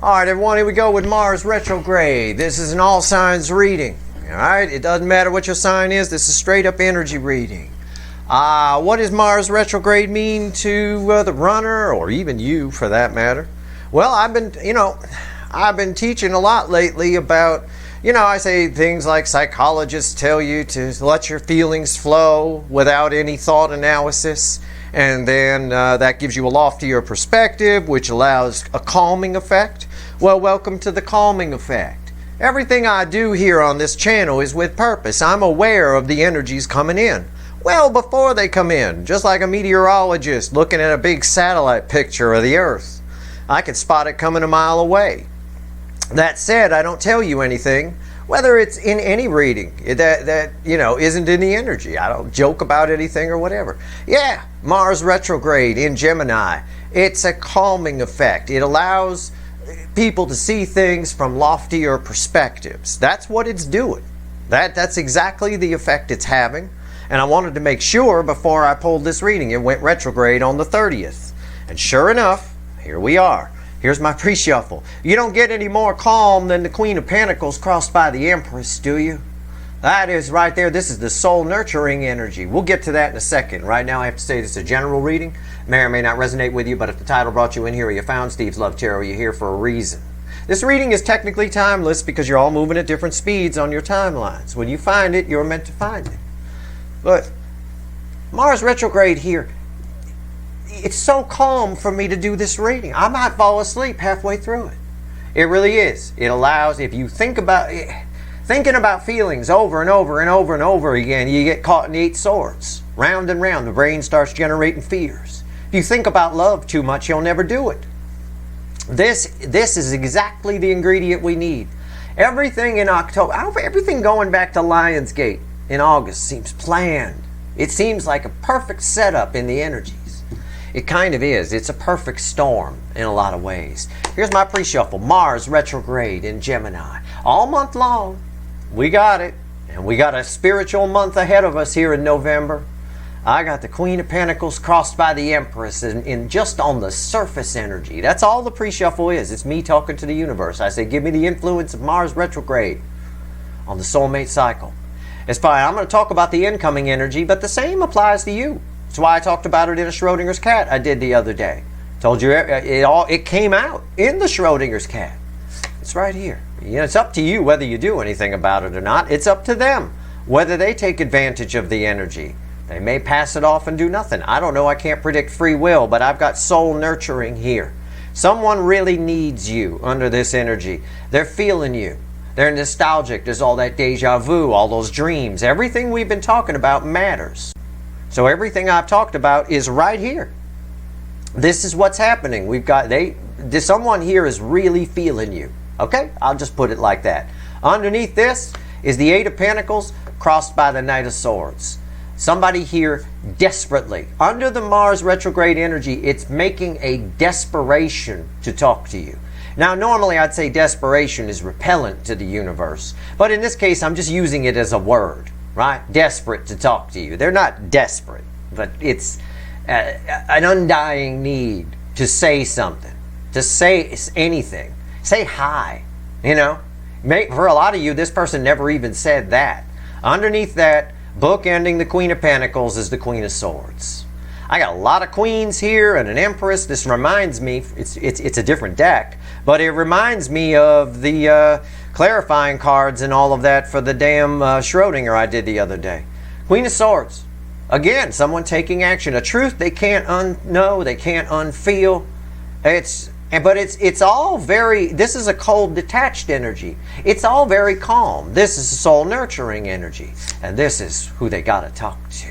Alright everyone, here we go with Mars Retrograde. This is an all signs reading. Alright, it doesn't matter what your sign is, this is straight up energy reading. What does Mars Retrograde mean to the runner, or even you for that matter? Well, I've been teaching a lot lately about, I say things like psychologists tell you to let your feelings flow without any thought analysis. And then that gives you a loftier perspective, which allows a calming effect. Well, welcome to the calming effect. Everything I do here on this channel is with purpose. I'm aware of the energies coming in well before they come in, just like a meteorologist looking at a big satellite picture of the Earth. I can spot it coming a mile away. That said, I don't tell you anything, whether it's in any reading that isn't in the energy. I don't joke about anything or whatever. Yeah, Mars retrograde in Gemini. It's a calming effect. It allows people to see things from loftier perspectives. That's what it's doing. That's exactly the effect it's having. And I wanted to make sure before I pulled this reading, it went retrograde on the 30th. And sure enough, here we are. Here's my pre-shuffle. You don't get any more calm than the Queen of Pentacles crossed by the Empress, do you? That is right there. This is the soul nurturing energy. We'll get to that in a second. Right now I have to say this is a general reading. May or may not resonate with you, but if the title brought you in here or you found Steve's Love Tarot, you're here for a reason. This reading is technically timeless because you're all moving at different speeds on your timelines. When you find it, you're meant to find it. But Mars retrograde here, it's so calm for me to do this reading. I might fall asleep halfway through it. It really is. It allows, if you think about it, thinking about feelings over and over and over and over again, you get caught in the 8 swords. Round and round, the brain starts generating fears. If you think about love too much, you'll never do it. This is exactly the ingredient we need. Everything in October, everything going back to Lionsgate in August seems planned. It seems like a perfect setup in the energies. It kind of is. It's a perfect storm in a lot of ways. Here's my pre-shuffle. Mars retrograde in Gemini. All month long. We got it. And we got a spiritual month ahead of us here in November. I got the Queen of Pentacles crossed by the Empress in just on the surface energy. That's all the pre-shuffle is. It's me talking to the universe. I say, give me the influence of Mars retrograde on the soulmate cycle. It's fine. I'm going to talk about the incoming energy, but the same applies to you. That's why I talked about it in a Schrodinger's cat I did the other day. Told you it came out in the Schrodinger's cat. It's right here. It's up to you whether you do anything about it or not. It's up to them whether they take advantage of the energy. They may pass it off and do nothing. I don't know. I can't predict free will, but I've got soul nurturing here. Someone really needs you under this energy. They're feeling you. They're nostalgic. There's all that deja vu, all those dreams. Everything we've been talking about matters. So everything I've talked about is right here. This is what's happening. Someone here is really feeling you. Okay? I'll just put it like that. Underneath this is the 8 of Pentacles crossed by the Knight of Swords. Somebody here desperately, under the Mars retrograde energy, it's making a desperation to talk to you. Now, normally I'd say desperation is repellent to the universe. But in this case, I'm just using it as a word, right? Desperate to talk to you. They're not desperate, but it's an undying need to say something, to say anything. Say hi, For a lot of you, this person never even said that. Underneath that, bookending the Queen of Pentacles is the Queen of Swords. I got a lot of queens here and an empress. This reminds me, it's a different deck, but it reminds me of the clarifying cards and all of that for the damn Schrodinger I did the other day. Queen of Swords. Again, someone taking action. A truth they can't unknow, they can't unfeel. But it's all very, this is a cold, detached energy. It's all very calm. This is a soul nurturing energy. And this is who they got to talk to.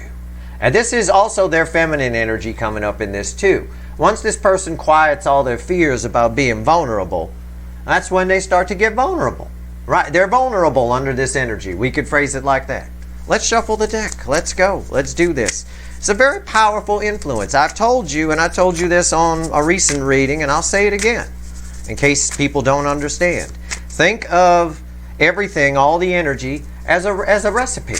And this is also their feminine energy coming up in this too. Once this person quiets all their fears about being vulnerable, that's when they start to get vulnerable. Right? They're vulnerable under this energy. We could phrase it like that. Let's shuffle the deck. Let's go. Let's do this. It's a very powerful influence. I've told you, and I told you this on a recent reading, and I'll say it again in case people don't understand. Think of everything, all the energy, as a recipe,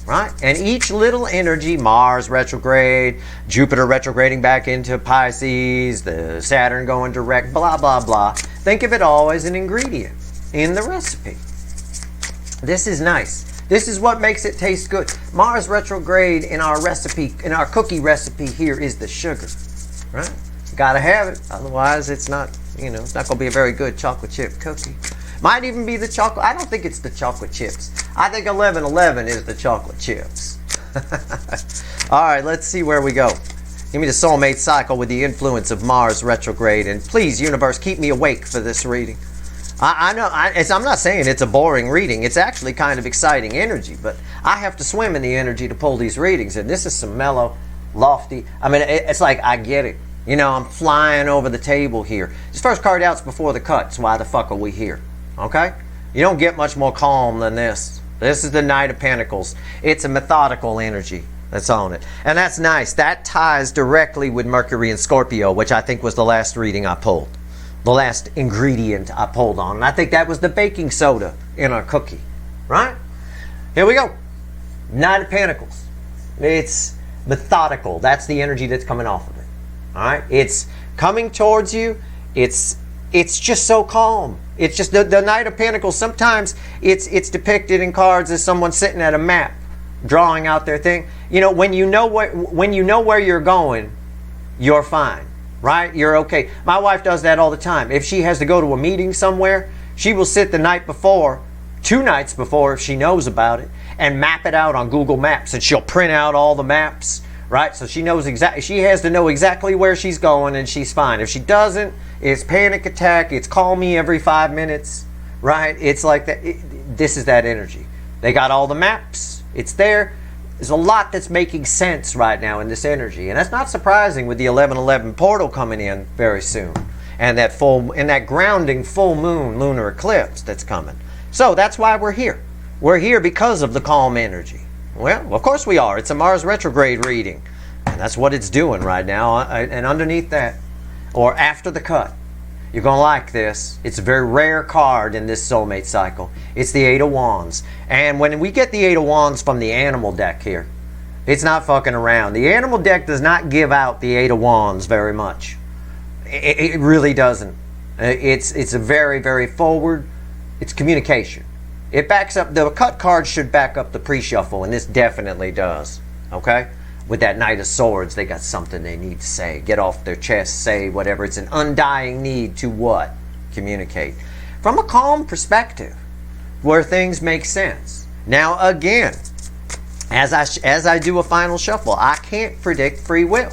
right? And each little energy, Mars retrograde, Jupiter retrograding back into Pisces, the Saturn going direct, blah, blah, blah. Think of it all as an ingredient in the recipe. This is nice. This is what makes it taste good. Mars retrograde in our recipe, in our cookie recipe here, is the sugar, right? Gotta have it, otherwise it's not, it's not gonna be a very good chocolate chip cookie. Might even be the chocolate. I don't think it's the chocolate chips. I think 1111 is the chocolate chips. All right, let's see where we go. Give me the soulmate cycle with the influence of Mars retrograde, and please, universe, keep me awake for this reading. I know, I'm not saying it's a boring reading. It's actually kind of exciting energy, but I have to swim in the energy to pull these readings, and this is some mellow, lofty. I mean, it's like, I get it. I'm flying over the table here. This first card out's before the cut, so why the fuck are we here? Okay? You don't get much more calm than this. This is the Knight of Pentacles. It's a methodical energy that's on it. And that's nice. That ties directly with Mercury and Scorpio, which I think was the last reading I pulled. The last ingredient I pulled on. And I think that was the baking soda in our cookie. Right? Here we go. Knight of Pentacles. It's methodical. That's the energy that's coming off of it. Alright? It's coming towards you. It's just so calm. It's just the Knight of Pentacles. Sometimes it's depicted in cards as someone sitting at a map, drawing out their thing. When you know where you're going, you're fine. Right? You're okay. My wife does that all the time. If she has to go to a meeting somewhere, she will sit the night before, 2 nights before if she knows about it, and map it out on Google Maps, and she'll print out all the maps, right? So she knows exactly, she has to know exactly where she's going, and she's fine. If she doesn't, it's panic attack, it's call me every 5 minutes, right? It's like that. This is that energy. They got all the maps. It's there. There's a lot that's making sense right now in this energy, and that's not surprising with the 1111 portal coming in very soon, and that grounding full moon lunar eclipse that's coming. So that's why we're here. We're here because of the calm energy. Well, of course we are. It's a Mars retrograde reading, and that's what it's doing right now. And underneath that, or after the cut, you're going to like this. It's a very rare card in this soulmate cycle. It's the 8 of Wands. And when we get the 8 of Wands from the animal deck here, it's not fucking around. The animal deck does not give out the 8 of Wands very much. It really doesn't. It's a very, very forward. It's communication. It backs up. The cut card should back up the pre-shuffle, and this definitely does. Okay? With that Knight of Swords, they got something they need to say. Get off their chest, say whatever. It's an undying need to what? Communicate. From a calm perspective, where things make sense. Now again, as I do a final shuffle, I can't predict free will.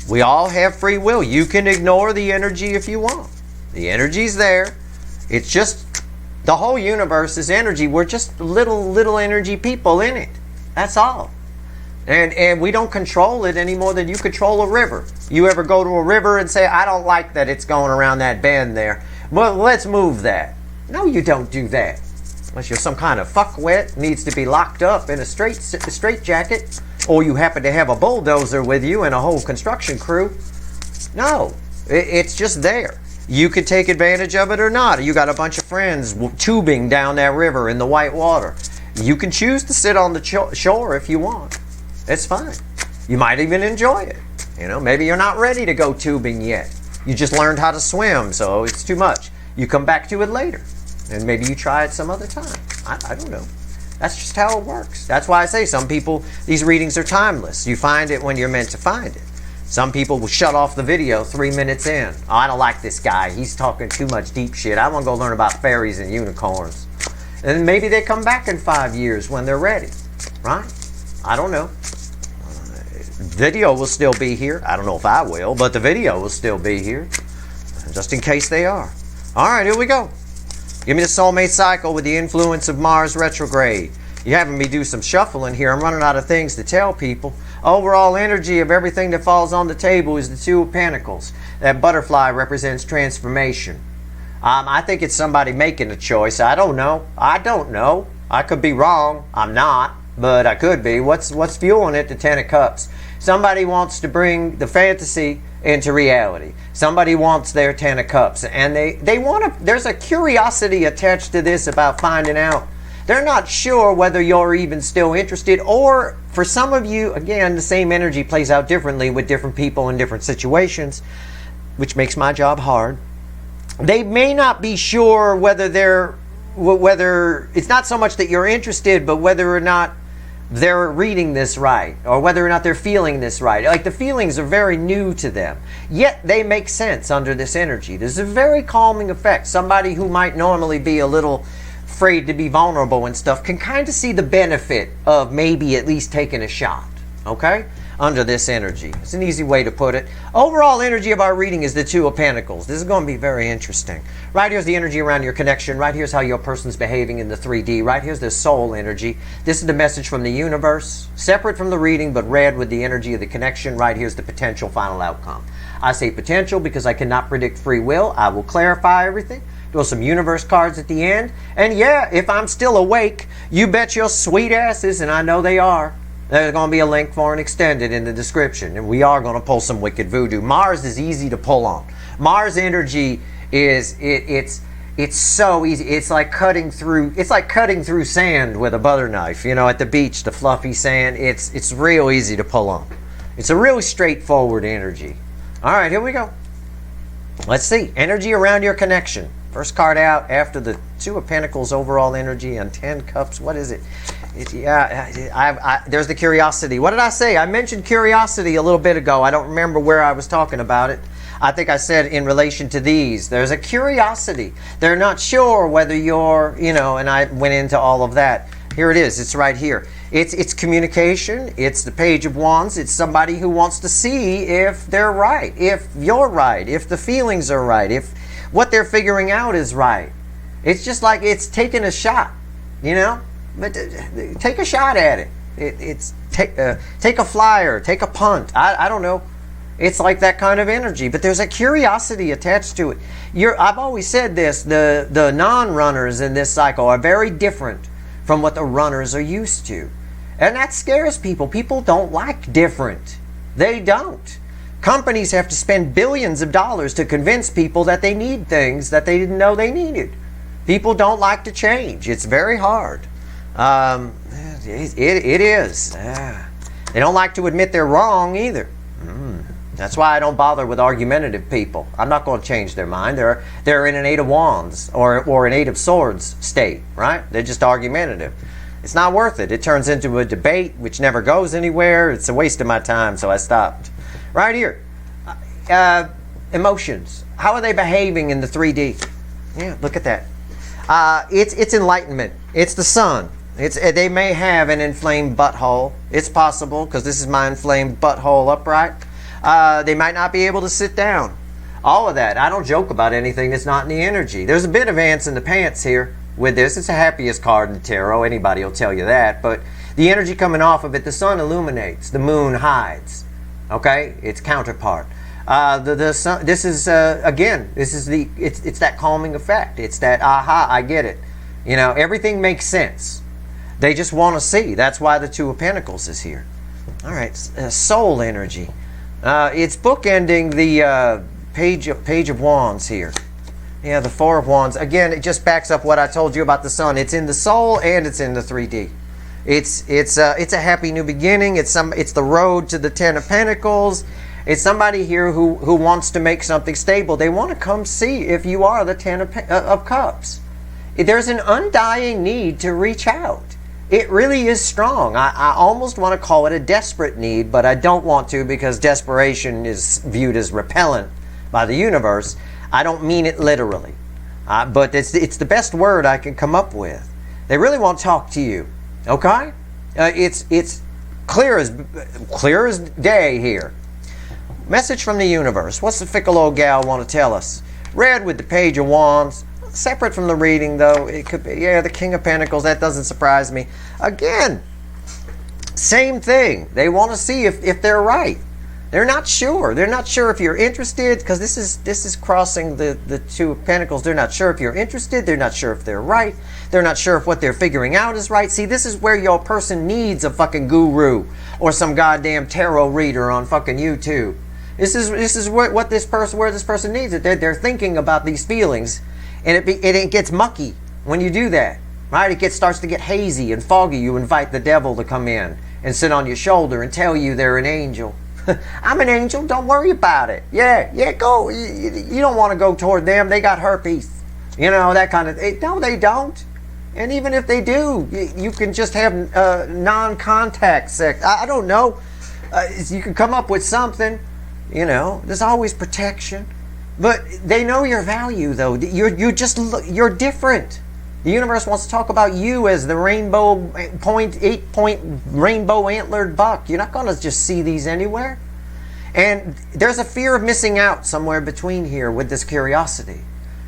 We all have free will. You can ignore the energy if you want. The energy's there. It's just, the whole universe is energy. We're just little energy people in it. That's all. And we don't control it any more than you control a river. You ever go to a river and say, I don't like that it's going around that bend there. Well, let's move that. No, you don't do that. Unless you're some kind of fuckwit, needs to be locked up in a straitjacket, or you happen to have a bulldozer with you and a whole construction crew. No, it's just there. You could take advantage of it or not. You got a bunch of friends tubing down that river in the white water. You can choose to sit on the shore if you want. It's fine. You might even enjoy it. Maybe you're not ready to go tubing yet. You just learned how to swim, so it's too much. You come back to it later, and maybe you try it some other time. I don't know. That's just how it works. That's why I say some people, these readings are timeless. You find it when you're meant to find it. Some people will shut off the video 3 minutes in. Oh, I don't like this guy. He's talking too much deep shit. I want to go learn about fairies and unicorns. And maybe they come back in 5 years when they're ready. Right? I don't know. Video will still be here. I don't know if I will, but the video will still be here. Just in case they are. Alright, here we go. Give me the soulmate cycle with the influence of Mars retrograde. You're having me do some shuffling here. I'm running out of things to tell people. Overall energy of everything that falls on the table is the 2 of Pentacles. That butterfly represents transformation. I think it's somebody making a choice. I don't know. I could be wrong. I'm not, but I could be. What's fueling it? The 10 of Cups. Somebody wants to bring the fantasy into reality. Somebody wants their 10 of Cups, and they want to. There's a curiosity attached to this about finding out. They're not sure whether you're even still interested, or for some of you, again, the same energy plays out differently with different people in different situations, which makes my job hard. they may not be sure whether it's not so much that you're interested, but whether or not they're reading this right, or whether or not they're feeling this right. Like, the feelings are very new to them, yet they make sense under this energy. There's a very calming effect. Somebody who might normally be a little afraid to be vulnerable and stuff can kind of see the benefit of maybe at least taking a shot, okay, under this energy. It's an easy way to put it. Overall energy of our reading is the Two of Pentacles. This is going to be very interesting. Right here's the energy around your connection. Right here's how your person's behaving in the 3D. Right here's the soul energy. This is the message from the universe, separate from the reading, but read with the energy of the connection. Right here's the potential final outcome. I say potential because I cannot predict free will. I will clarify everything. Do some universe cards at the end. And yeah, if I'm still awake, you bet your sweet asses, and I know they are, there's going to be a link for an extended in the description. And we are going to pull some wicked voodoo. Mars is easy to pull on. Mars energy is, it's so easy. It's like cutting through sand with a butter knife, you know, at the beach, the fluffy sand. It's real easy to pull on. It's a really straightforward energy. All right, here we go. Let's see. Energy around your connection. First card out after the Two of Pentacles, overall energy, and 10 Cups. What is it? There's the curiosity. What did I say? I mentioned curiosity a little bit ago. I don't remember where I was talking about it. I think I said in relation to these. There's a curiosity. They're not sure whether you're, you know, and I went into all of that. Here it is. It's right here. It's communication. It's the Page of Wands. It's somebody who wants to see if they're right, if you're right, if the feelings are right, if what they're figuring out is right. It's just like it's taking a shot, you know? But take a shot at it. Take a flyer, take a punt. I don't know. It's like that kind of energy, but there's a curiosity attached to it. I've always said this, the non-runners in this cycle are very different from what the runners are used to. And that scares people. People don't like different. They don't. Companies have to spend billions of dollars to convince people that they need things that they didn't know they needed. People don't like to change. It's very hard. It is. They don't like to admit they're wrong either. That's why I don't bother with argumentative people. I'm not going to change their mind. They're in an Eight of Wands or an Eight of Swords state, right? They're just argumentative. It's not worth it. It turns into a debate which never goes anywhere. It's a waste of my time, so I stopped. Right here. Emotions. How are they behaving in the 3D? Yeah, look at that. It's enlightenment. It's the sun. They may have an inflamed butthole. It's possible, because this is my inflamed butthole upright. They might not be able to sit down. All of that. I don't joke about anything that's not in the energy. There's a bit of ants in the pants here with this. It's the happiest card in the tarot. Anybody will tell you that. But the energy coming off of it, the sun illuminates. The moon hides. Okay? Its counterpart. The sun, this is, again, it's that calming effect. It's that, aha, I get it. You know, everything makes sense. They just want to see. That's why the Two of Pentacles is here. All right, soul energy. It's bookending the Page of Wands here. Yeah, the Four of Wands. Again, it just backs up what I told you about the sun. It's in the soul and it's in the 3D. It's a happy new beginning. It's the road to the Ten of Pentacles. It's somebody here who wants to make something stable. They want to come see if you are the Ten of Cups. There's an undying need to reach out. It really is strong. I almost want to call it a desperate need, but I don't want to, because desperation is viewed as repellent by the universe. I don't mean it literally, but it's the best word I can come up with. They really want to talk to you. Okay? It's clear as day here. Message from the universe. What's the fickle old gal want to tell us? Red with the Page of Wands. Separate from the reading, though. It could be, yeah, the King of Pentacles. That doesn't surprise me. Again, same thing. They want to see if they're right. They're not sure. They're not sure if you're interested, because this is crossing the Two of Pentacles. They're not sure if you're interested. They're not sure if they're right. They're not sure if what they're figuring out is right. See, this is where your person needs a fucking guru or some goddamn tarot reader on fucking YouTube. This is where this person needs it. They're thinking about these feelings, and it gets mucky when you do that, right? It starts to get hazy and foggy. You invite the devil to come in and sit on your shoulder and tell you they're an angel. I'm an angel, don't worry about it. Yeah, go. You don't want to go toward them. They got herpes. You know, that kind of thing. No, they don't. And even if they do, you can just have non-contact sex. I don't know. You can come up with something. You know, there's always protection. But they know your value, though. You're different. The universe wants to talk about you as the rainbow 8-point rainbow antlered buck. You're not going to just see these anywhere. And there's a fear of missing out somewhere between here with this curiosity.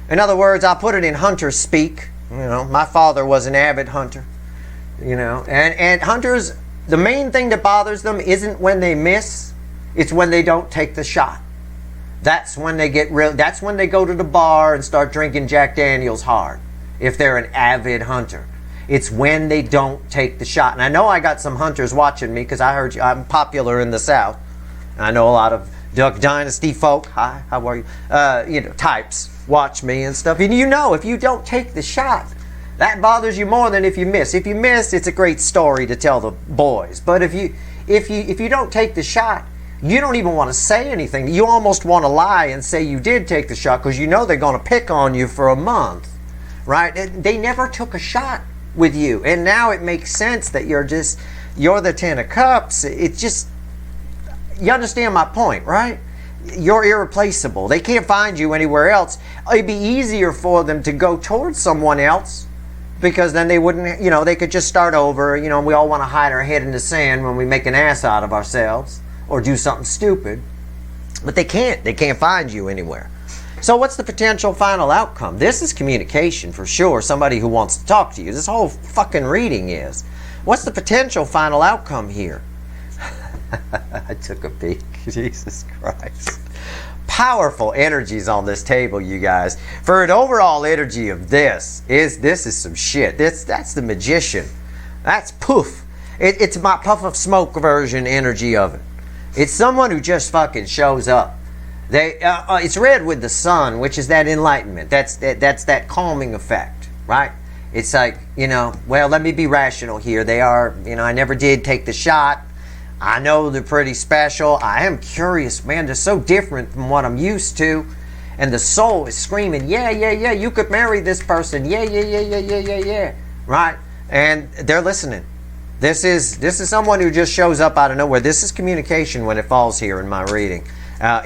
In other words, I'll put it in hunter speak. You know, my father was an avid hunter. You know, and hunters, the main thing that bothers them isn't when they miss, it's when they don't take the shot. That's when they get real. That's when they go to the bar and start drinking Jack Daniels hard. If they're an avid hunter, it's when they don't take the shot. And I know I got some hunters watching me because I heard I'm popular in the South. I know a lot of Duck Dynasty folk. Hi, how are you? You know, types watch me and stuff. And you know, if you don't take the shot, that bothers you more than if you miss. If you miss, it's a great story to tell the boys. But if you don't take the shot, you don't even want to say anything. You almost want to lie and say you did take the shot because you know they're going to pick on you for a month, right? They never took a shot with you, and now it makes sense that you're the 10 of Cups. It's just, you understand my point, right? You're irreplaceable. They can't find you anywhere else. It'd be easier for them to go towards someone else because then they wouldn't, you know, they could just start over. You know, we all want to hide our head in the sand when we make an ass out of ourselves or do something stupid. But they can't. They can't find you anywhere. So what's the potential final outcome? This is communication for sure. Somebody who wants to talk to you. This whole fucking reading is. What's the potential final outcome here? I took a peek. Jesus Christ. Powerful energies on this table, you guys. For an overall energy of this is some shit. That's the magician. That's poof. It's my puff of smoke version energy of it. It's someone who just fucking shows up. It's read with the sun, which is that enlightenment. That's that calming effect, right? It's like, you know, well, let me be rational here. They are, you know, I never did take the shot. I know they're pretty special. I am curious, man. They're so different from what I'm used to. And the soul is screaming, yeah, you could marry this person. Yeah. Right? And they're listening. This is someone who just shows up out of nowhere. This is communication when it falls here in my reading.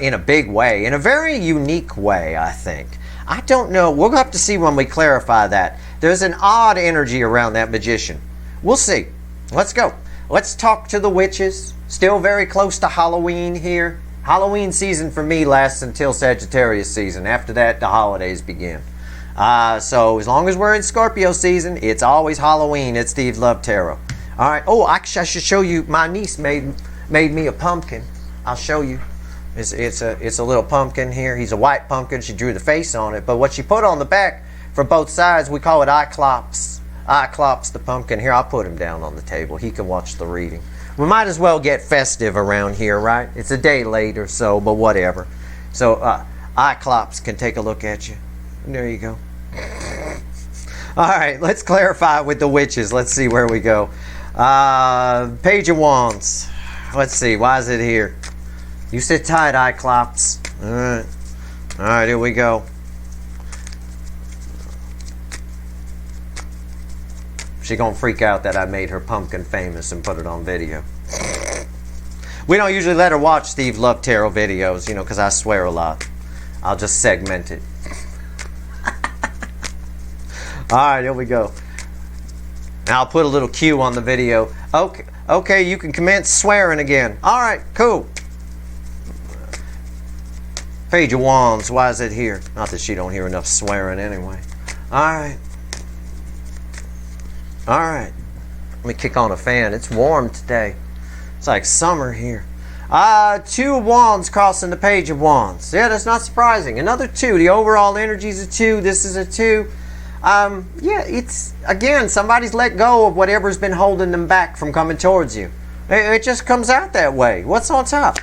In a big way. In a very unique way, I think. I don't know. We'll have to see when we clarify that. There's an odd energy around that magician. We'll see. Let's go. Let's talk to the witches. Still very close to Halloween here. Halloween season for me lasts until Sagittarius season. After that, the holidays begin. So as long as we're in Scorpio season, it's always Halloween at Steve Love Tarot. All right. Oh, actually, I should show you. My niece made me a pumpkin. I'll show you. It's a little pumpkin here. He's a white pumpkin. She drew the face on it. But what she put on the back for both sides, we call it Cyclops. Cyclops the pumpkin. Here, I'll put him down on the table. He can watch the reading. We might as well get festive around here, right? It's a day late or so, but whatever. So Cyclops can take a look at you. There you go. All right, let's clarify with the witches. Let's see where we go. Page of Wands. Let's see. Why is it here? You sit tight, Cyclops. All right, here we go. She's going to freak out that I made her pumpkin famous and put it on video. We don't usually let her watch Steve Love Tarot videos, you know, because I swear a lot. I'll just segment it. All right, here we go. Now I'll put a little cue on the video. Okay, you can commence swearing again. All right, cool. Page of Wands, why is it here? Not that she don't hear enough swearing anyway. All right. Let me kick on a fan. It's warm today. It's like summer here. 2 of Wands crossing the Page of Wands. Yeah, that's not surprising. Another 2. The overall energy is a 2. This is a 2. Yeah, it's, again, somebody's let go of whatever's been holding them back from coming towards you. It just comes out that way. What's on top?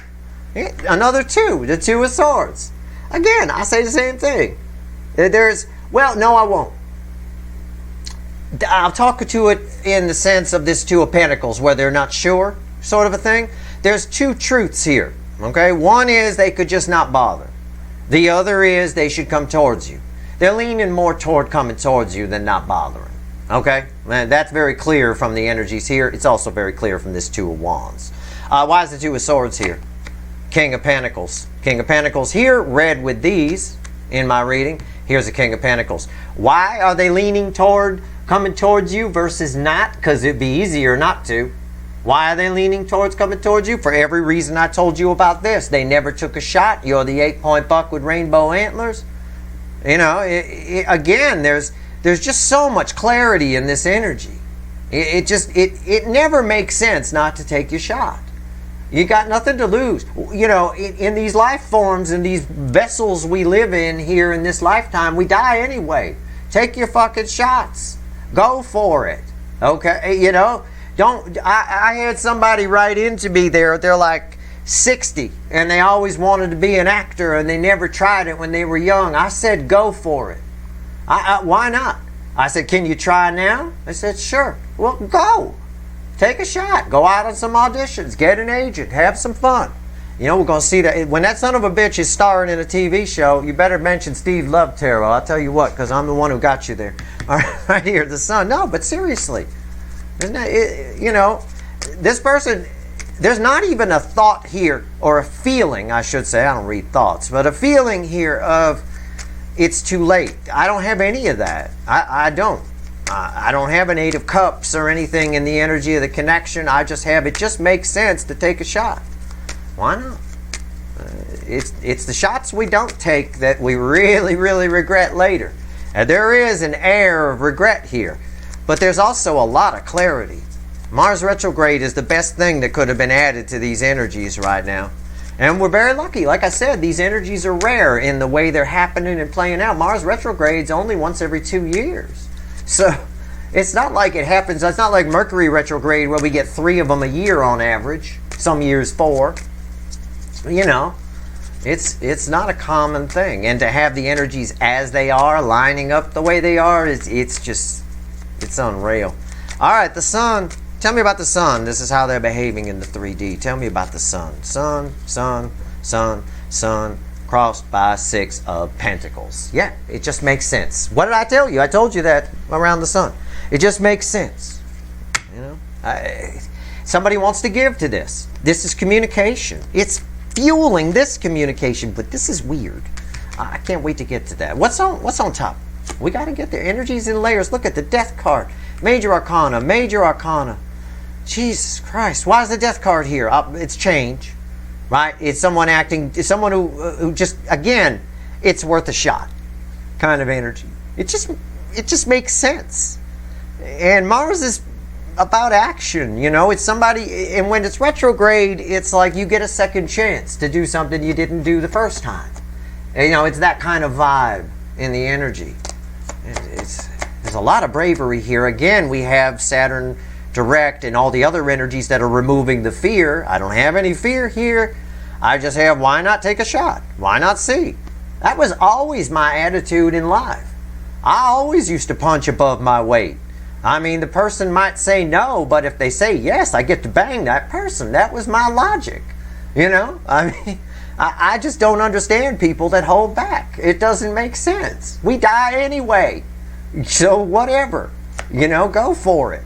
Another 2. The 2 of Swords. Again, I say the same thing. Well, no, I won't. I'll talk to it in the sense of this 2 of Pentacles, where they're not sure, sort of a thing. There's 2 truths here. Okay, one is they could just not bother. The other is they should come towards you. They're leaning more toward coming towards you than not bothering. Okay, and that's very clear from the energies here. It's also very clear from this Two of Wands. Why is the Two of Swords here? King of Pentacles. King of Pentacles here, red with these in my reading. Here's the King of Pentacles. Why are they leaning toward coming towards you versus not? Because it'd be easier not to. Why are they leaning towards coming towards you? For every reason I told you about this. They never took a shot. You're the 8-point buck with rainbow antlers. You know, again, there's just so much clarity in this energy. It never makes sense not to take your shot. You got nothing to lose. You know, in these life forms, in these vessels we live in here in this lifetime, we die anyway. Take your fucking shots. Go for it. Okay, you know. I had somebody write into me they're like 60 and they always wanted to be an actor and they never tried it when they were young. I said, go for it. Why not? I said, can you try now? They said, sure. Well, go. Take a shot. Go out on some auditions. Get an agent. Have some fun. You know, we're going to see that. When that son of a bitch is starring in a TV show, you better mention Steve Love Tarot. I'll tell you what, because I'm the one who got you there. All right, here, the sun. No, but seriously. Isn't that, you know, this person, there's not even a thought here, or a feeling, I should say. I don't read thoughts, but a feeling here of it's too late. I don't have any of that. I don't. I don't have an 8 of Cups or anything in the energy of the connection. I just have, it just makes sense to take a shot. Why not? It's the shots we don't take that we really, really regret later. And there is an air of regret here. But there's also a lot of clarity. Mars retrograde is the best thing that could have been added to these energies right now. And we're very lucky. Like I said, these energies are rare in the way they're happening and playing out. Mars retrograde's only once every 2 years. So it's not like it happens. It's not like Mercury retrograde where we get 3 of them a year on average. Some years 4. You know, it's not a common thing. And to have the energies as they are, lining up the way they are, it's just... it's unreal. All right, the sun. Tell me about the sun. This is how they're behaving in the 3D. Tell me about the sun. Sun, sun, sun, sun, crossed by 6 of Pentacles. Yeah, it just makes sense. What did I tell you? I told you that around the sun. It just makes sense. You know, somebody wants to give to this. This is communication. It's fueling this communication, but this is weird. I can't wait to get to that. What's on top? We got to get there. Energies in layers. Look at the Death card. Major Arcana. Major Arcana. Jesus Christ. Why is the Death card here? It's change. Right? It's someone acting. It's someone who just, again, it's worth a shot kind of energy. It just makes sense. And Mars is about action. You know, it's somebody, and when it's retrograde, it's like you get a second chance to do something you didn't do the first time. And, you know, it's that kind of vibe in the energy. There's a lot of bravery here. Again, we have Saturn direct and all the other energies that are removing the fear. I don't have any fear here. I just have, why not take a shot? Why not see? That was always my attitude in life. I always used to punch above my weight. I mean, the person might say no, but if they say yes, I get to bang that person. That was my logic. You know? I mean, I just don't understand people that hold back. It doesn't make sense. We die anyway. So whatever. You know, go for it.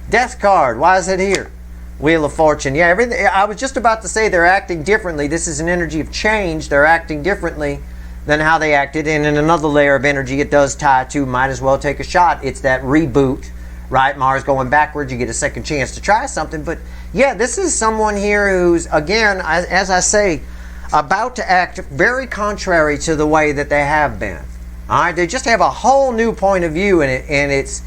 Death card. Why is it here? Wheel of Fortune. Yeah, everything. I was just about to say they're acting differently. This is an energy of change. They're acting differently than how they acted. And in another layer of energy it does tie to might as well take a shot. It's that reboot. Right? Mars going backwards. You get a second chance to try something. But yeah, this is someone here who's, again, as I say, about to act very contrary to the way that they have been. All right, they just have a whole new point of view in it, and it's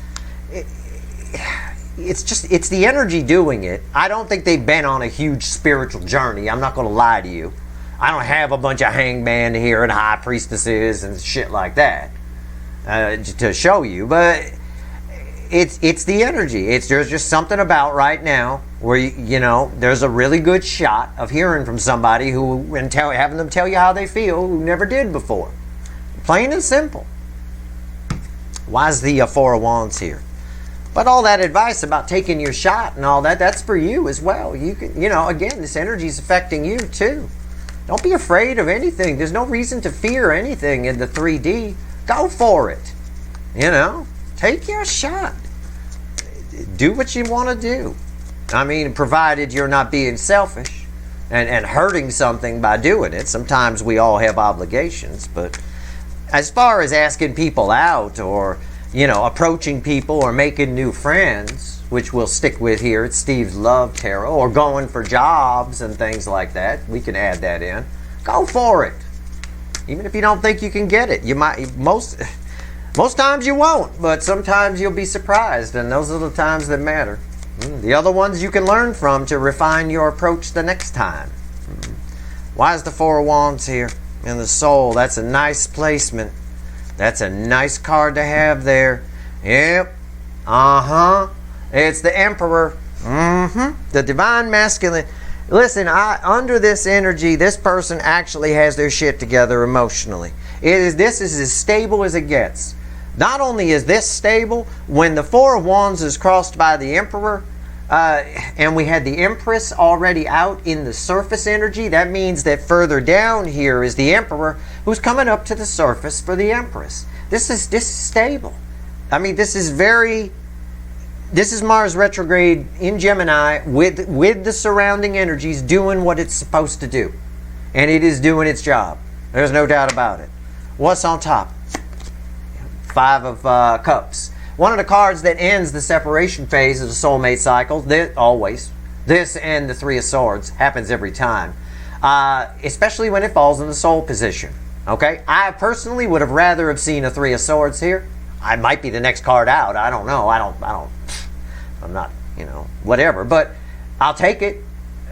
the energy doing it. I don't think they've been on a huge spiritual journey. I'm not going to lie to you. I don't have a bunch of hangman here and high priestesses and shit like that to show you, but it's the energy. There's just something about right now where you know there's a really good shot of hearing from somebody who and having them tell you how they feel who never did before. Plain and simple. Why is the 4 of Wands here? But all that advice about taking your shot and all that, that's for you as well. You can, you know, again, this energy is affecting you too. Don't be afraid of anything. There's no reason to fear anything in the 3D. Go for it. You know, take your shot. Do what you want to do. I mean, provided you're not being selfish and hurting something by doing it. Sometimes we all have obligations, but as far as asking people out or, you know, approaching people or making new friends, which we'll stick with here at Steve's Love Tarot, or going for jobs and things like that, we can add that in. Go for it. Even if you don't think you can get it. You might, most times you won't, but sometimes you'll be surprised, and those are the times that matter. The other ones you can learn from to refine your approach the next time. Why is the Four of Wands here in the Soul? That's a nice placement. That's a nice card to have there. Yep. It's the Emperor. The Divine Masculine. Listen, under this energy, this person actually has their shit together emotionally. This is as stable as it gets. Not only is this stable, when the Four of Wands is crossed by the Emperor, and we had the Empress already out in the surface energy, that means that further down here is the Emperor who's coming up to the surface for the Empress. This is stable. I mean, this is Mars retrograde in Gemini with the surrounding energies doing what it's supposed to do. And it is doing its job. There's no doubt about it. What's on top? Five of Cups. One of the cards that ends the separation phase of the soulmate cycle. Always. This and the Three of Swords. Happens every time. Especially when it falls in the soul position. Okay? I personally would have rather have seen a Three of Swords here. I might be the next card out. I don't know. I'm not, you know, whatever. But I'll take it.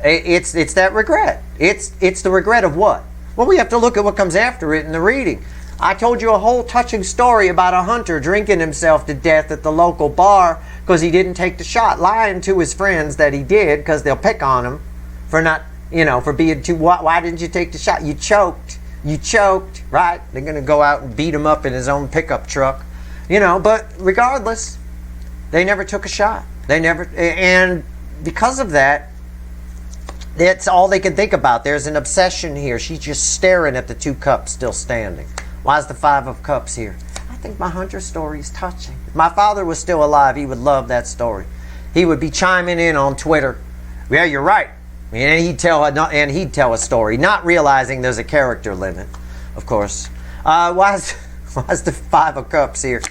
It's that regret. It's the regret of what? Well, we have to look at what comes after it in the reading. I told you a whole touching story about a hunter drinking himself to death at the local bar because he didn't take the shot, lying to his friends that he did because they'll pick on him for not, you know, for being too, why didn't you take the shot? You choked, right? They're going to go out and beat him up in his own pickup truck, you know, but regardless, they never took a shot. They never, and because of that, that's all they can think about. There's an obsession here. She's just staring at the two cups still standing. Why is the Five of Cups here? I think my hunter story is touching. If my father was still alive, he would love that story. He would be chiming in on Twitter. Yeah, you're right. And he'd tell a story, not realizing there's a character limit, of course. Why is the Five of Cups here?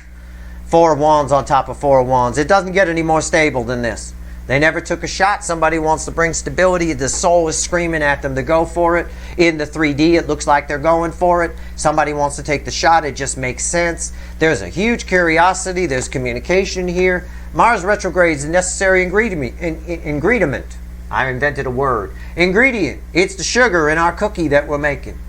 Four of Wands on top of Four of Wands. It doesn't get any more stable than this. They never took a shot. Somebody wants to bring stability. The soul is screaming at them to go for it. In the 3D, it looks like they're going for it. Somebody wants to take the shot. It just makes sense. There's a huge curiosity. There's communication here. Mars retrograde is a necessary ingredient. I invented a word. Ingredient. It's the sugar in our cookie that we're making.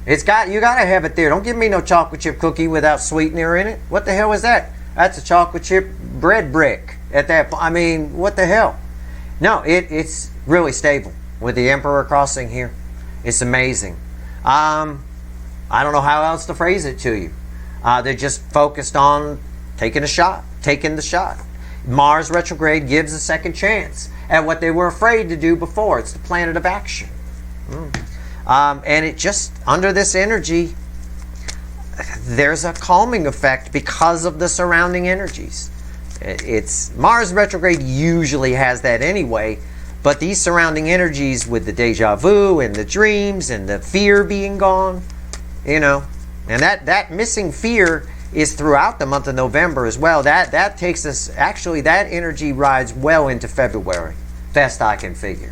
You got to have it there. Don't give me no chocolate chip cookie without sweetener in it. What the hell is that? That's a chocolate chip bread brick. At that point, I mean, what the hell? No, it's really stable with the Emperor crossing here. It's amazing. I don't know how else to phrase it to you. They're just focused on taking the shot. Mars retrograde gives a second chance at what they were afraid to do before. It's the planet of action. And it just, under this energy, there's a calming effect because of the surrounding energies. It's Mars retrograde usually has that anyway, but these surrounding energies with the deja vu and the dreams and the fear being gone, you know, and that missing fear is throughout the month of November as well. That takes us, actually that energy rides well into February, best I can figure.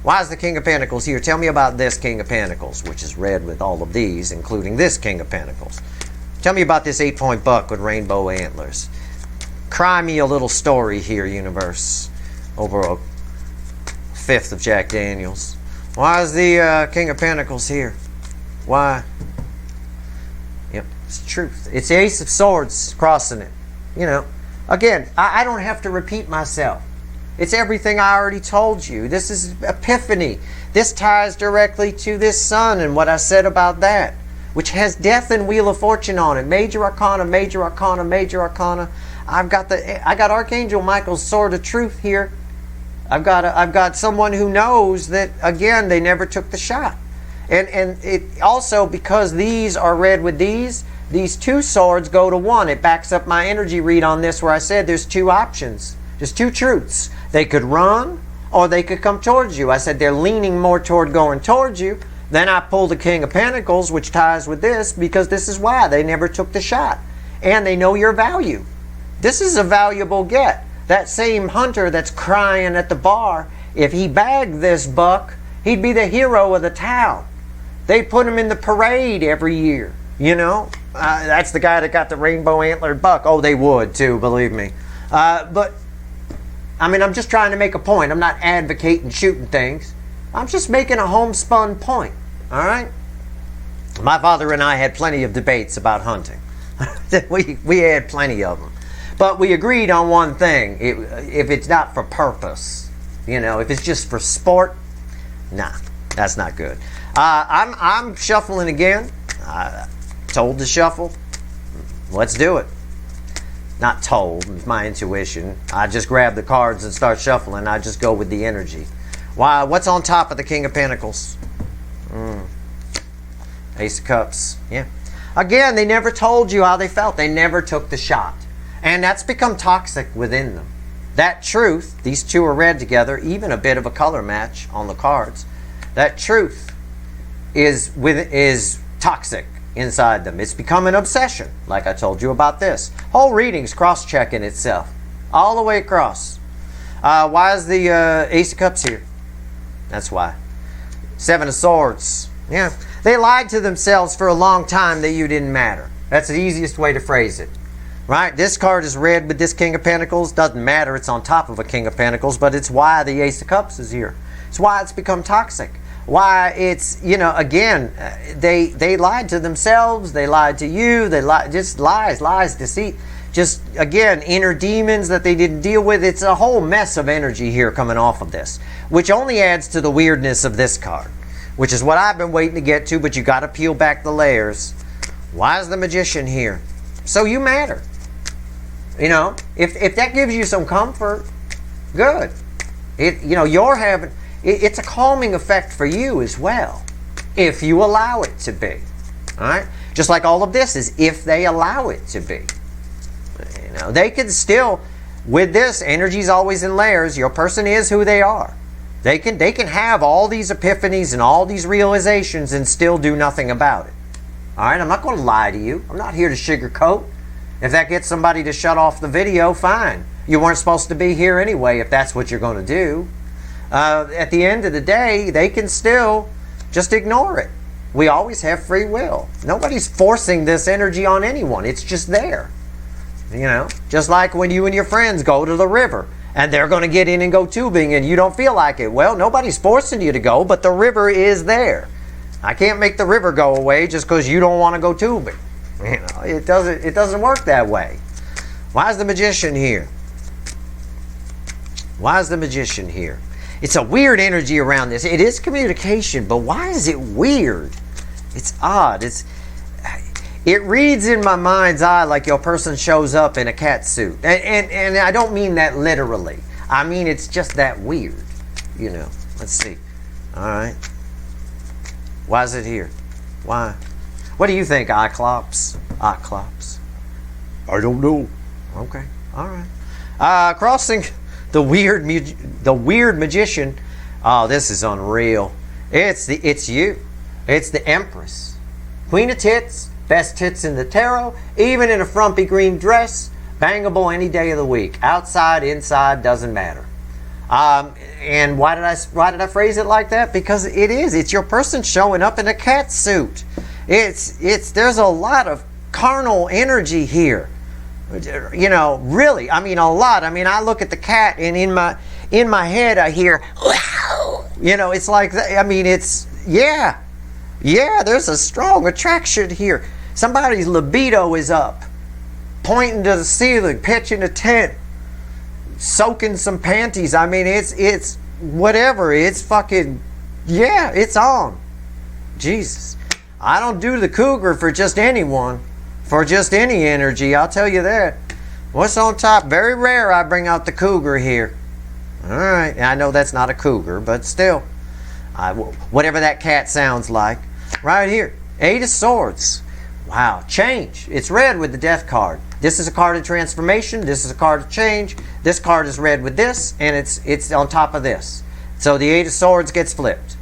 Why is the King of Pentacles here? Tell me about this King of Pentacles, which is red with all of these, including this King of Pentacles. Tell me about this 8-point buck with rainbow antlers. Cry me a little story here, universe, over a fifth of Jack Daniels. Why is the King of Pentacles here? Why? Yep, it's the truth. It's the Ace of Swords crossing it. You know, again, I don't have to repeat myself. It's everything I already told you. This is Epiphany. This ties directly to this sun and what I said about that, which has Death and Wheel of Fortune on it. Major Arcana, Major Arcana, Major Arcana. I got Archangel Michael's Sword of Truth here. I've got someone who knows that, again, they never took the shot. And it also, because these are read with these two swords go to one. It backs up my energy read on this where I said there's two options. There's two truths. They could run or they could come towards you. I said they're leaning more toward going towards you. Then I pulled the King of Pentacles, which ties with this, because this is why they never took the shot. And they know your value. This is a valuable get. That same hunter that's crying at the bar, if he bagged this buck, he'd be the hero of the town. They put him in the parade every year, you know. That's the guy that got the rainbow antlered buck. Oh, they would too, believe me. But, I mean, I'm just trying to make a point. I'm not advocating shooting things. I'm just making a homespun point, all right? My father and I had plenty of debates about hunting. we had plenty of them. But we agreed on one thing. If it's not for purpose, you know, if it's just for sport, nah, that's not good. I'm shuffling again. Told to shuffle. Let's do it. Not told, it's my intuition. I just grab the cards and start shuffling. I just go with the energy. Why? What's on top of the King of Pentacles? Ace of Cups. Yeah. Again, they never told you how they felt. They never took the shot. And that's become toxic within them. That truth, these two are read together, even a bit of a color match on the cards. That truth is toxic inside them. It's become an obsession, like I told you about this. Whole reading's cross-checking itself, all the way across. Why is the Ace of Cups here? That's why. Seven of Swords. Yeah. They lied to themselves for a long time that you didn't matter. That's the easiest way to phrase it. Right? This card is read with this King of Pentacles. Doesn't matter. It's on top of a King of Pentacles, but it's why the Ace of Cups is here. It's why it's become toxic. Why it's, you know, again, they lied to themselves. They lied to you. They lied, just lies, deceit. Just, again, inner demons that they didn't deal with. It's a whole mess of energy here coming off of this, which only adds to the weirdness of this card, which is what I've been waiting to get to, but you got to peel back the layers. Why is the Magician here? So you matter. You know, if that gives you some comfort, good. You know, it's a calming effect for you as well, if you allow it to be. All right? Just like all of this is if they allow it to be. You know, they can still, with this, energy's always in layers. Your person is who they are. They can have all these epiphanies and all these realizations and still do nothing about it. All right? I'm not going to lie to you. I'm not here to sugarcoat. If that gets somebody to shut off the video, fine. You weren't supposed to be here anyway if that's what you're going to do. At the end of the day, they can still just ignore it. We always have free will. Nobody's forcing this energy on anyone. It's just there. You know, just like when you and your friends go to the river and they're going to get in and go tubing and you don't feel like it. Well, nobody's forcing you to go, but the river is there. I can't make the river go away just because you don't want to go tubing. You know, it doesn't work that way. Why is the Magician here? Why is the Magician here? It's a weird energy around this. It is communication, but why is it weird? It's odd. It reads in my mind's eye like your person shows up in a cat suit. And I don't mean that literally. I mean it's just that weird. You know. Let's see. All right. Why is it here? Why? What do you think, Cyclops? Cyclops? I don't know. Okay. All right. Crossing the weird Magician. Oh, this is unreal. It's you. It's the Empress. Queen of tits. Best tits in the tarot. Even in a frumpy green dress. Bangable any day of the week. Outside, inside, doesn't matter. And why did I phrase it like that? Because it is. It's your person showing up in a cat suit. There's a lot of carnal energy here. You know, really. I mean, a lot. I mean, I look at the cat and in my head I hear, wow. You know, it's like, I mean, it's, yeah. Yeah, there's a strong attraction here. Somebody's libido is up. Pointing to the ceiling, pitching a tent, soaking some panties. I mean, it's whatever. It's fucking, yeah, it's on. Jesus. I don't do the cougar for just anyone, for just any energy, I'll tell you that. What's on top? Very rare I bring out the cougar here. All right, I know that's not a cougar, but still. whatever that cat sounds like. Right here, 8 of Swords. Wow, change. It's red with the Death card. This is a card of transformation. This is a card of change. This card is red with this, and it's on top of this. So the 8 of Swords gets flipped.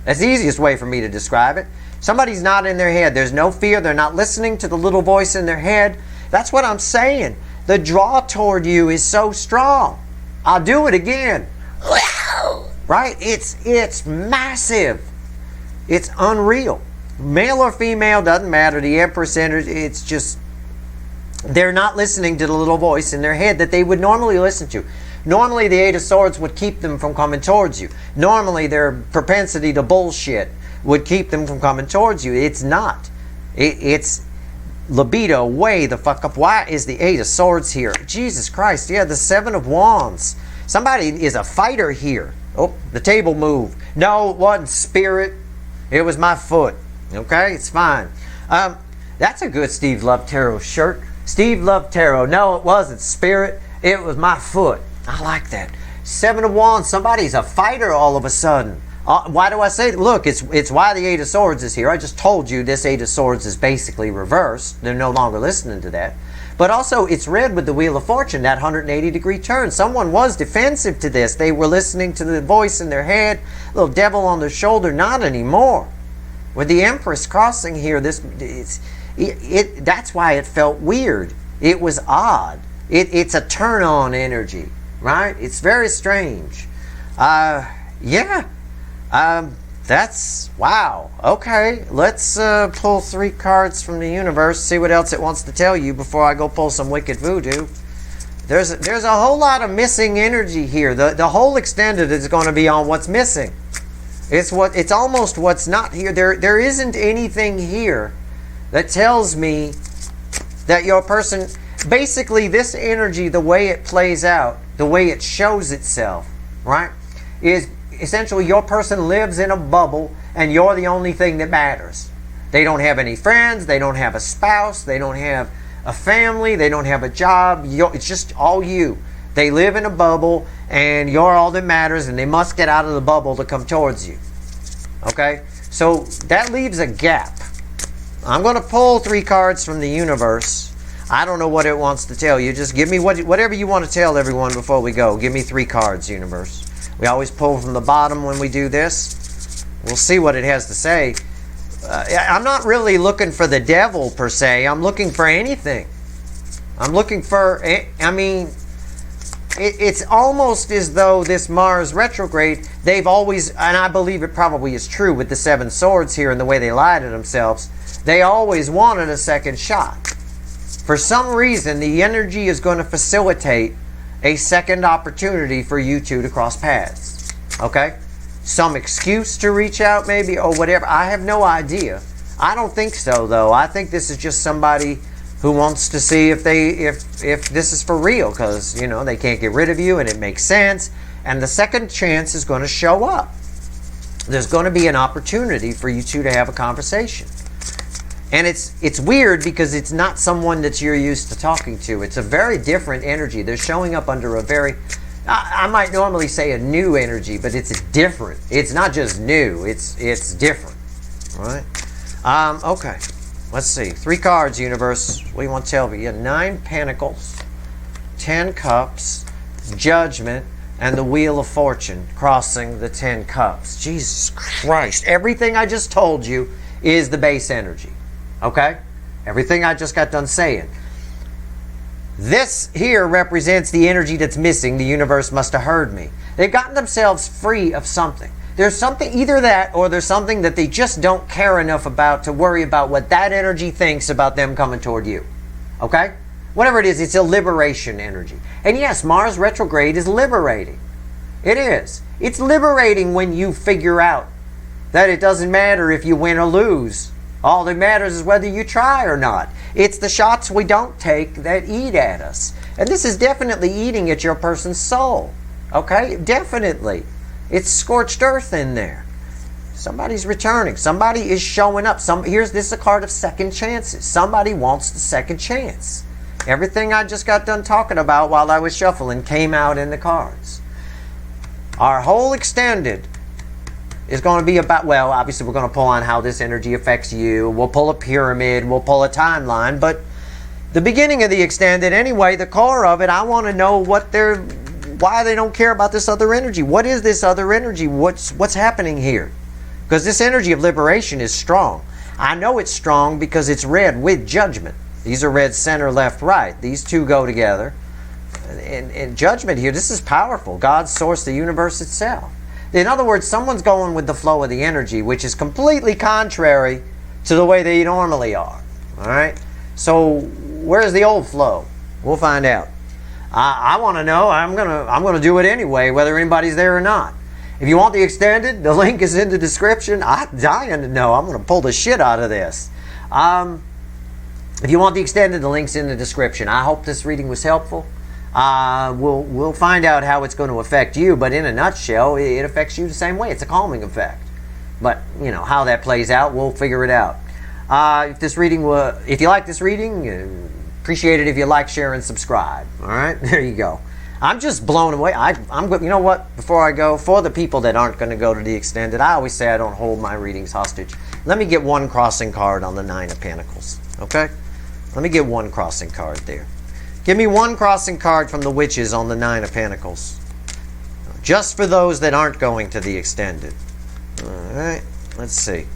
That's the easiest way for me to describe it. Somebody's not in their head. There's no fear. They're not listening to the little voice in their head. That's what I'm saying. The draw toward you is so strong. I'll do it again. Right? It's massive. It's unreal. Male or female, doesn't matter. The Empress energy, it's just, they're not listening to the little voice in their head that they would normally listen to. Normally the 8 of Swords would keep them from coming towards you. Normally their propensity to bullshit would keep them from coming towards you. It's not. It's libido way the fuck up. Why is the 8 of Swords here? Jesus Christ. Yeah, the 7 of Wands. Somebody is a fighter here. Oh, the table moved. No, it wasn't spirit. It was my foot. Okay, it's fine. That's a good Steve Love Tarot shirt. Steve Love Tarot. No, it wasn't spirit. It was my foot. I like that. 7 of Wands. Somebody's a fighter all of a sudden. Why do I say that? Look, it's why the 8 of Swords is here. I just told you this 8 of Swords is basically reversed. They're no longer listening to that. But also, it's red with the Wheel of Fortune, that 180-degree turn. Someone was defensive to this. They were listening to the voice in their head, little devil on their shoulder. Not anymore. With the Empress crossing here, that's why it felt weird. It was odd. It's a turn-on energy, right? It's very strange. Yeah. That's, wow. Okay, let's pull 3 cards from the universe, see what else it wants to tell you before I go pull some wicked voodoo. There's a whole lot of missing energy here. The whole extended is going to be on what's missing. It's almost what's not here. There isn't anything here that tells me that your person, basically this energy, the way it plays out, the way it shows itself, right, is essentially your person lives in a bubble and you're the only thing that matters. They don't have any friends, they don't have a spouse, they don't have a family, they don't have a job. It's just all you. They live in a bubble and you're all that matters, and they must get out of the bubble to come towards you. Okay? So that leaves a gap. I'm going to pull 3 cards from the universe. I don't know what it wants to tell you. Just give me whatever you want to tell everyone before we go. Give me 3 cards, universe. We always pull from the bottom when we do this. We'll see what it has to say. I'm not really looking for the devil per se. I'm looking for anything. I'm looking for, it's almost as though this Mars retrograde, they've always, and I believe it probably is true with the 7 swords here and the way they lie to themselves, they always wanted a second shot. For some reason, the energy is going to facilitate a second opportunity for you two to cross paths. Okay? Some excuse to reach out maybe, or whatever. I have no idea. I don't think so, though. I think this is just somebody who wants to see if this is for real, because, you know, they can't get rid of you and it makes sense. And the second chance is going to show up. There's going to be an opportunity for you two to have a conversation. And it's weird because it's not someone that you're used to talking to. It's a very different energy. They're showing up under a very, I might normally say a new energy, but it's different. It's not just new. It's different. All right? Okay. Let's see. 3 cards, universe. What do you want to tell me? 9 Pentacles, 10 Cups, Judgment, and the Wheel of Fortune crossing the 10 Cups. Jesus Christ. Everything I just told you is the base energy. Okay? Everything I just got done saying. This here represents the energy that's missing. The universe must have heard me. They've gotten themselves free of something. There's something, either that or there's something that they just don't care enough about to worry about what that energy thinks about them coming toward you. Okay? Whatever it is, it's a liberation energy. And yes, Mars retrograde is liberating. It is. It's liberating when you figure out that it doesn't matter if you win or lose. All that matters is whether you try or not. It's the shots we don't take that eat at us. And this is definitely eating at your person's soul. Okay? Definitely. It's scorched earth in there. Somebody's returning. Somebody is showing up. This is a card of second chances. Somebody wants the second chance. Everything I just got done talking about while I was shuffling came out in the cards. Our whole extended is going to be about, well, obviously we're going to pull on how this energy affects you. We'll pull a pyramid, we'll pull a timeline, but the beginning of the extended anyway, the core of it, I want to know why they don't care about this other energy. What is this other energy? What's happening here? Because this energy of liberation is strong. I know it's strong because it's red with judgment. These are red center, left, right. These two go together. And judgment here, this is powerful. God's source, the universe itself. In other words, someone's going with the flow of the energy, which is completely contrary to the way they normally are. All right? So where's the old flow? We'll find out. I want to know. I'm gonna do it anyway, whether anybody's there or not. If you want the extended, the link is in the description. I'm dying to know. I'm going to pull the shit out of this. If you want the extended, the link's in the description. I hope this reading was helpful. We'll find out how it's going to affect you, but in a nutshell, it affects you the same way. It's a calming effect. But, you know, how that plays out, we'll figure it out. If you like this reading, appreciate it if you like, share, and subscribe. All right? There you go. I'm just blown away. You know what? Before I go, for the people that aren't going to go to the extended, I always say I don't hold my readings hostage. Let me get one crossing card on the Nine of Pentacles. Okay? Let me get one crossing card there. Give me one crossing card from the witches on the Nine of Pentacles. Just for those that aren't going to the extended. All right. Let's see.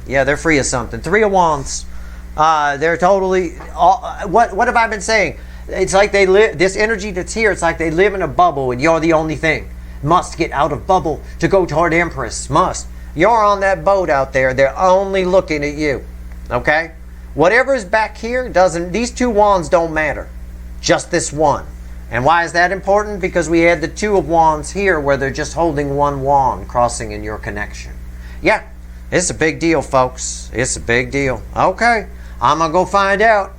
Yeah, they're free of something. Three of Wands. They're totally... What have I been saying? It's like they live... This energy that's here, it's like they live in a bubble and you're the only thing. Must get out of bubble to go toward Empress. Must. You're on that boat out there. They're only looking at you. Okay? Whatever's back here doesn't... These two wands don't matter. Just this one. And why is that important? Because we had the Two of Wands here where they're just holding one wand crossing in your connection. Yeah. It's a big deal, folks. It's a big deal. Okay. I'm going to go find out.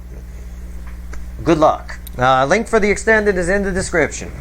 Good luck. Link for the extended is in the description.